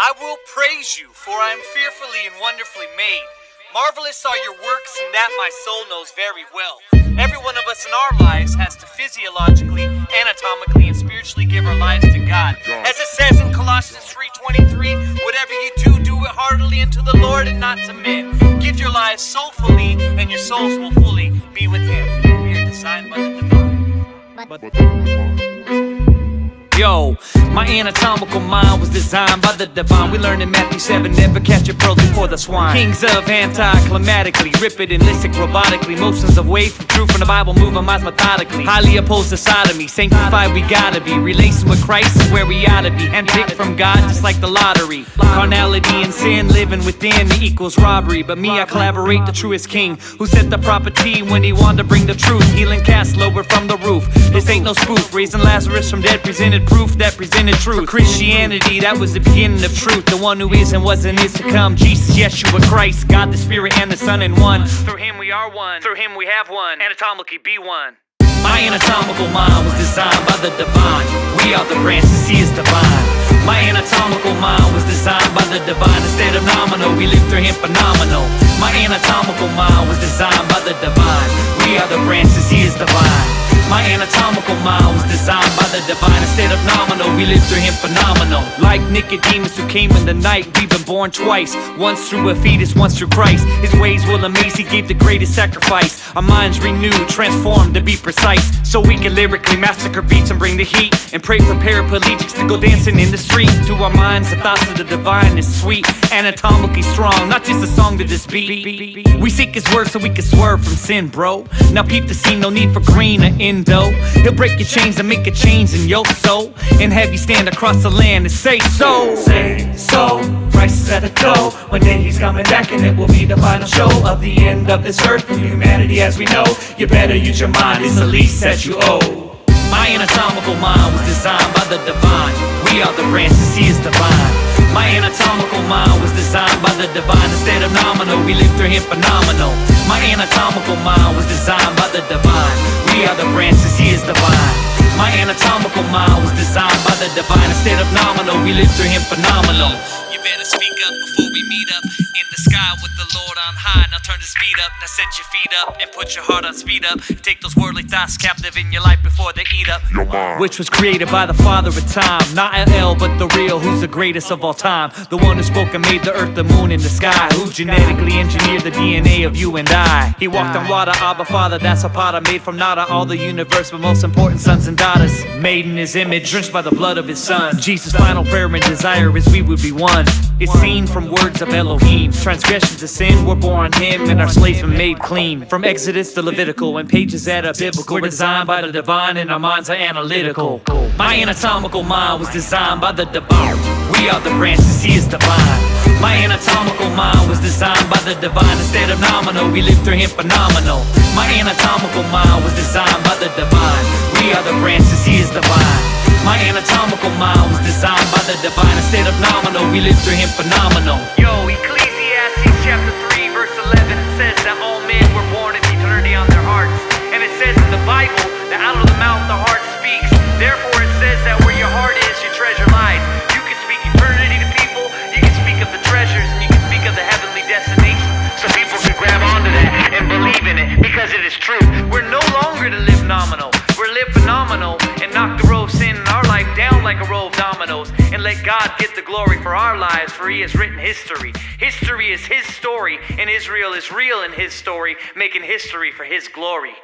I will praise you, for I am fearfully and wonderfully made. Marvelous are your works, and that my soul knows very well. Every one of us in our lives has to physiologically, anatomically, and spiritually give our lives to God. As it says in Colossians 3:23, whatever you do, do it heartily unto the Lord and not to men. Give your lives soulfully, and your souls will fully be with Him. We are designed by the divine. Yo, my anatomical mind was designed by the divine. We learned in Matthew 7, never catch a pearl before the swine. Kings of anticlimatically, rip and illicit robotically. Motions of way from truth from the Bible, move our minds methodically. Highly opposed to sodomy, sanctified we gotta be. Relation with Christ is where we oughta be. Handpicked from God just like the lottery. Carnality and sin living within equals robbery. But me, I collaborate the truest king, who set the proper T when he wanted to bring the truth. Healing cast lower from the roof. This ain't no spoof. Raising Lazarus from dead presented proof that presented truth. For Christianity, that was the beginning of truth. The one who is and was and is to come. Jesus, Yeshua Christ, God the Spirit and the Son in one. Through Him we are one. Through Him we have one. Anatomically be one. My anatomical mind was designed by the divine. We are the branches, He is divine. My anatomical mind was designed by the divine. Instead of nominal, we live through Him phenomenal. My anatomical mind was designed by the divine. We are the branches, He is divine. My anatomical mind was designed by the divine. Instead of nominal, we live through Him phenomenal. Like Nicodemus who came in the night, we've been born twice. Once through a fetus, once through Christ. His ways will amaze, He gave the greatest sacrifice. Our minds renewed, transformed to be precise, so we can lyrically massacre beats and bring the heat. And pray for paraplegics to go dancing in the street. To our minds, the thoughts of the divine is sweet. Anatomically strong, not just a song to this beat. We seek His word so we can swerve from sin, bro. Now peep the scene, no need for green or endo. He'll break your chains and make a change in your soul, and have you stand across the land and say so. Say so. Christ is at the door. One day He's coming back, and it will be the final show of the end of this earth and humanity as we know. You better use your mind, it's the least that you owe. My anatomical mind was designed by the divine. We are the branches, He is divine. My anatomical mind was designed by the divine. Instead of nominal, we live through Him phenomenal. My anatomical mind was designed by the divine. We are the branches, He is divine. My anatomical mind was designed by the divine. Instead of nominal, we live through Him phenomenal. You better speak up before we meet up in the sky with the Lord on high. Now turn the speed up, now set your feet up and put your heart on speed up. Take those worldly thoughts captive in your life before they eat up your mind. Which was created by the Father of time, not LL but the real, who's the greatest of all time. The one who spoke and made the earth, the moon, and the sky. Who genetically engineered the DNA of you and I. He walked on water, Abba Father, that's a potter. Made from nada all the universe, but most important sons and daughters. Made in His image, drenched by the blood of His Son. Jesus' final prayer and desire is we would be one. It's seen from words of Elohim. Transgressions of sin were born on Him, and our slaves were made clean. From Exodus to Levitical, and pages that are biblical. We're designed by the divine, and our minds are analytical. My anatomical mind was designed by the divine. We are the branches, He is divine. My anatomical mind was designed by the divine. Instead of nominal, we live through Him phenomenal. My anatomical mind was designed by the divine. We are the branches, He is divine. My anatomical mind was designed by the divine. Instead of nominal, we live through Him phenomenal. Yo, Ecclesiastes chapter 3 verse 11, it says that all men were born in eternity on their hearts. And it says in the Bible that out of the mouth the heart speaks. Therefore it says that where your heart is, your treasure lies. You can speak eternity to people, you can speak of the treasures, and you can speak of the heavenly destination. So people can grab onto that and believe in it, because it is true. We're no longer to live nominal, we're live phenomenal, and knock the row of sin in our life down like a row of dominoes, and let God get the glory for our lives, for He has written history. History is His story, and Israel is real in His story, making history for His glory.